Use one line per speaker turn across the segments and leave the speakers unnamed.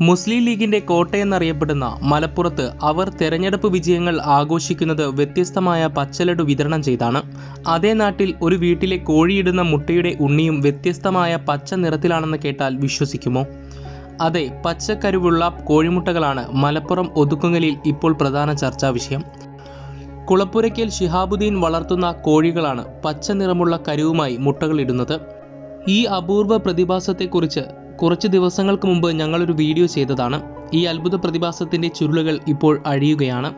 മുസ്ലിം ലീഗിന്റെ കോട്ടയെന്നറിയപ്പെടുന്ന മലപ്പുറത്ത് അവർ തെരഞ്ഞെടുപ്പ് വിജയങ്ങൾ ആഘോഷിക്കുന്നത് വ്യത്യസ്തമായ പച്ചലഡു വിതരണം ചെയ്താണ്. അതേ നാട്ടിൽ ഒരു വീട്ടിലെ കോഴിയിടുന്ന മുട്ടയുടെ ഉണ്ണിയും വ്യത്യസ്തമായ പച്ച നിറത്തിലാണെന്ന് കേട്ടാൽ വിശ്വസിക്കുമോ? അതെ, പച്ചക്കരുവുള്ള കോഴിമുട്ടകളാണ് മലപ്പുറം ഒതുക്കുങ്ങലിൽ ഇപ്പോൾ പ്രധാന ചർച്ചാ വിഷയം. കുളപ്പുരയ്ക്കൽ ശിഹാബുദ്ദീൻ വളർത്തുന്ന കോഴികളാണ് പച്ച നിറമുള്ള കരുവുമായി മുട്ടകളിടുന്നത്. ഈ അപൂർവ പ്രതിഭാസത്തെക്കുറിച്ച് കുറച്ച് ദിവസങ്ങൾക്ക് മുമ്പ് ഞങ്ങളൊരു വീഡിയോ ചെയ്തതാണ്. ഈ അത്ഭുത പ്രതിഭാസത്തിൻ്റെ ചുരുളുകൾ ഇപ്പോൾ അഴിയുകയാണ്.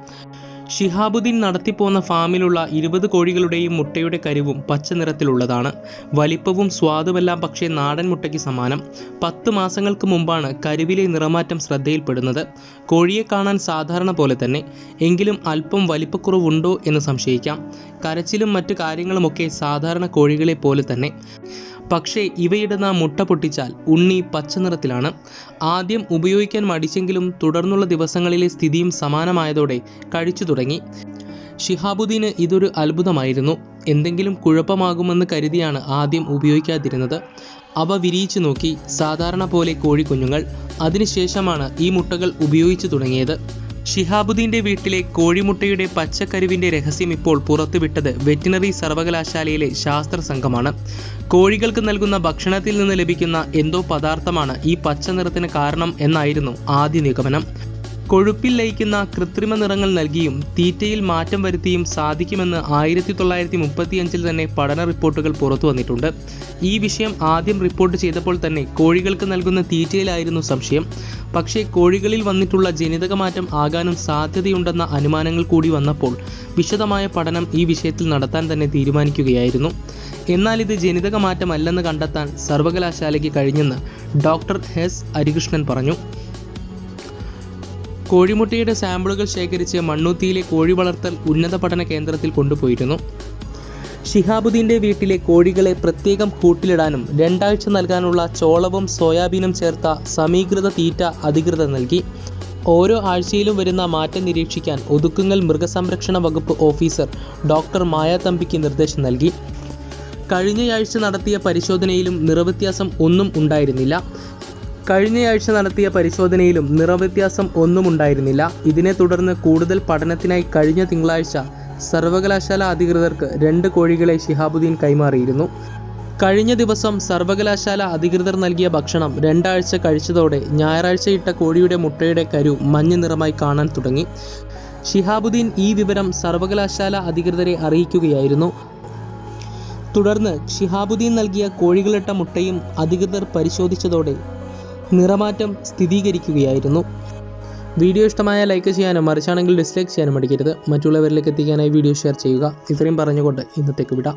ശിഹാബുദ്ദീൻ നടത്തിപ്പോന്ന ഫാമിലുള്ള 20 കോഴികളുടെയും മുട്ടയുടെ കരുവും പച്ച നിറത്തിലുള്ളതാണ്. വലിപ്പവും സ്വാദുമെല്ലാം പക്ഷേ നാടൻ മുട്ടയ്ക്ക് സമാനം. 10 മാസങ്ങൾക്ക് മുമ്പാണ് കരുവിലെ നിറമാറ്റം ശ്രദ്ധയിൽപ്പെടുന്നത്. കോഴിയെ കാണാൻ സാധാരണ പോലെ തന്നെ, എങ്കിലും അല്പം വലിപ്പക്കുറവുണ്ടോ എന്ന് സംശയിക്കാം. കരച്ചിലും മറ്റു കാര്യങ്ങളുമൊക്കെ സാധാരണ കോഴികളെ പോലെ തന്നെ. പക്ഷേ ഇവയിടുന്ന മുട്ട പൊട്ടിച്ചാൽ ഉണ്ണി പച്ച നിറത്തിലാണ്. ആദ്യം ഉപയോഗിക്കാൻ മടിച്ചെങ്കിലും തുടർന്നുള്ള ദിവസങ്ങളിലെ സ്ഥിതിയും സമാനമായതോടെ കഴിച്ചു തുടങ്ങി. ശിഹാബുദ്ദീന് ഇതൊരു അത്ഭുതമായിരുന്നു. എന്തെങ്കിലും കുഴപ്പമാകുമെന്ന് കരുതിയാണ് ആദ്യം ഉപയോഗിക്കാതിരുന്നത്. അവ വിരിയിച്ചു നോക്കി, സാധാരണ പോലെ കോഴിക്കുഞ്ഞുങ്ങൾ. അതിനുശേഷമാണ് ഈ മുട്ടകൾ ഉപയോഗിച്ചു തുടങ്ങിയത്. ശിഹാബുദ്ദീൻ്റെ വീട്ടിലെ കോഴിമുട്ടയുടെ പച്ചക്കരുവിൻ്റെ രഹസ്യം ഇപ്പോൾ പുറത്തുവിട്ടത് വെറ്റിനറി സർവകലാശാലയിലെ ശാസ്ത്ര സംഘമാണ്. കോഴികൾക്ക് നൽകുന്ന ഭക്ഷണത്തിൽ നിന്ന് ലഭിക്കുന്ന എന്തോ പദാർത്ഥമാണ് ഈ പച്ച നിറത്തിന് കാരണം എന്നായിരുന്നു ആദ്യ നിഗമനം. കൊഴുപ്പിൽ ലയിക്കുന്ന കൃത്രിമ നിറങ്ങൾ നൽകിയും തീറ്റയിൽ മാറ്റം വരുത്തിയും സാധിക്കുമെന്ന് 1935 തന്നെ പഠന റിപ്പോർട്ടുകൾ പുറത്തു വന്നിട്ടുണ്ട്. ഈ വിഷയം ആദ്യം റിപ്പോർട്ട് ചെയ്തപ്പോൾ തന്നെ കോഴികൾക്ക് നൽകുന്ന തീറ്റയിലായിരുന്നു സംശയം. പക്ഷേ കോഴികളിൽ വന്നിട്ടുള്ള ജനിതക മാറ്റം ആകാനും സാധ്യതയുണ്ടെന്ന അനുമാനങ്ങൾ കൂടി വന്നപ്പോൾ വിശദമായ പഠനം ഈ വിഷയത്തിൽ നടത്താൻ തന്നെ തീരുമാനിക്കുകയായിരുന്നു. എന്നാൽ ഇത് ജനിതക മാറ്റമല്ലെന്ന് കണ്ടെത്താൻ സർവകലാശാലയ്ക്ക് കഴിഞ്ഞെന്ന് ഡോക്ടർ എസ് ഹരികൃഷ്ണൻ പറഞ്ഞു. കോഴിമുട്ടയുടെ സാമ്പിളുകൾ ശേഖരിച്ച് മണ്ണുത്തിയിലെ കോഴി വളർത്തൽ ഉന്നത പഠന കേന്ദ്രത്തിൽ കൊണ്ടുപോയിരുന്നു. ശിഹാബുദ്ദീൻ്റെ വീട്ടിലെ കോഴികളെ പ്രത്യേകം കൂട്ടിലിടാനും 2 ആഴ്ച നൽകാനുള്ള ചോളവും സോയാബീനും ചേർത്ത സമീകൃത തീറ്റ അധികൃതർ നൽകി. ഓരോ ആഴ്ചയിലും വരുന്ന മാറ്റം നിരീക്ഷിക്കാൻ ഒതുക്കുങ്ങൽ മൃഗസംരക്ഷണ വകുപ്പ് ഓഫീസർ ഡോക്ടർ മായ തമ്പിക്ക് നിർദ്ദേശം നൽകി. കഴിഞ്ഞയാഴ്ച നടത്തിയ പരിശോധനയിലും നിറവ്യത്യാസം ഒന്നും ഉണ്ടായിരുന്നില്ല. ഇതിനെ തുടർന്ന് കൂടുതൽ പഠനത്തിനായി കഴിഞ്ഞ തിങ്കളാഴ്ച സർവകലാശാല അധികൃതർക്ക് 2 കോഴികളെ ശിഹാബുദ്ദീൻ കൈമാറിയിരുന്നു. കഴിഞ്ഞ ദിവസം സർവകലാശാല അധികൃതർ നൽകിയ ഭക്ഷണം 2 ആഴ്ച കഴിച്ചതോടെ ഞായറാഴ്ച ഇട്ട കോഴിയുടെ മുട്ടയുടെ കരു മഞ്ഞ നിറമായി കാണാൻ തുടങ്ങി. ശിഹാബുദ്ദീൻ ഈ വിവരം സർവകലാശാല അധികൃതരെ അറിയിക്കുകയായിരുന്നു. തുടർന്ന് ശിഹാബുദ്ദീൻ നൽകിയ കോഴികളിട്ട മുട്ടയും അധികൃതർ പരിശോധിച്ചതോടെ നിറമാറ്റം സ്ഥിരീകരിക്കുകയായിരുന്നു. വീഡിയോ ഇഷ്ടമായ ലൈക്ക് ചെയ്യാനും മറിച്ചാണെങ്കിൽ ഡിസ്ലൈക്ക് ചെയ്യാനും മടിക്കരുത്. മറ്റുള്ളവരിലേക്ക് എത്തിക്കാനായി വീഡിയോ ഷെയർ ചെയ്യുക. ഇത്രയും പറഞ്ഞുകൊണ്ട് ഇന്നത്തേക്ക് വിടാം.